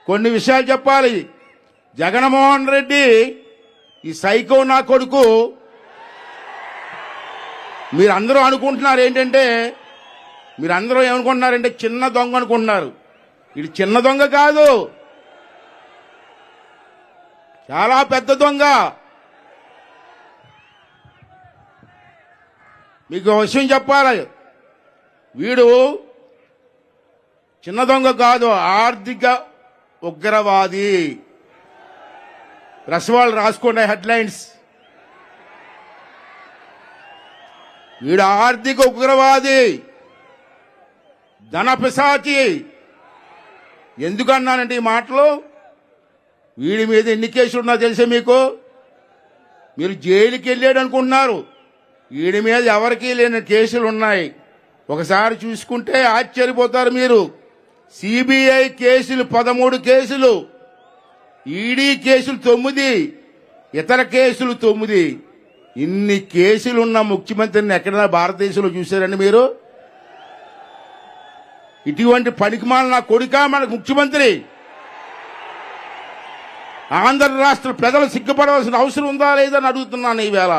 కొన్ని విషయాలు చెప్పాలి. జగన్మోహన్ రెడ్డి ఈ సైకో నా కొడుకు. మీరందరూ అనుకుంటున్నారు ఏంటంటే, మీరందరూ ఏమనుకుంటున్నారంటే చిన్న దొంగ అనుకుంటున్నారు. ఇది చిన్న దొంగ కాదు, చాలా పెద్ద దొంగ. మీకు ఒక విషయం చెప్పాలి, వీడు చిన్న దొంగ కాదు, ఆర్థిక ఉగ్రవాది. ప్రెస్ వాళ్ళు రాసుకోండి హెడ్లైన్స్. వీడు ఆర్థిక ఉగ్రవాది, ధన పిశాచి. ఎందుకన్నానంటే ఈ మాటలు, వీడి మీద ఎన్ని కేసులు ఉన్నా తెలుసా మీకు? మీరు జైలుకి వెళ్ళాడు అనుకుంటున్నారు, వీడి మీద ఎవరికీ లేని కేసులు ఉన్నాయి. ఒకసారి చూసుకుంటే ఆశ్చర్యపోతారు మీరు. సిబిఐ కేసులు 13 కేసులు, ఈడీ కేసులు 9, ఇతర కేసులు 9. ఇన్ని కేసులున్న ముఖ్యమంత్రిని ఎక్కడైనా భారతదేశంలో చూశారండి మీరు? ఇటువంటి పనికిమాల నా కొడుకా మనకు ముఖ్యమంత్రి? ఆంధ్ర రాష్ట్ర ప్రజలు సిగ్గుపడవలసిన అవసరం ఉందా లేదని అడుగుతున్నాను ఈవేళ.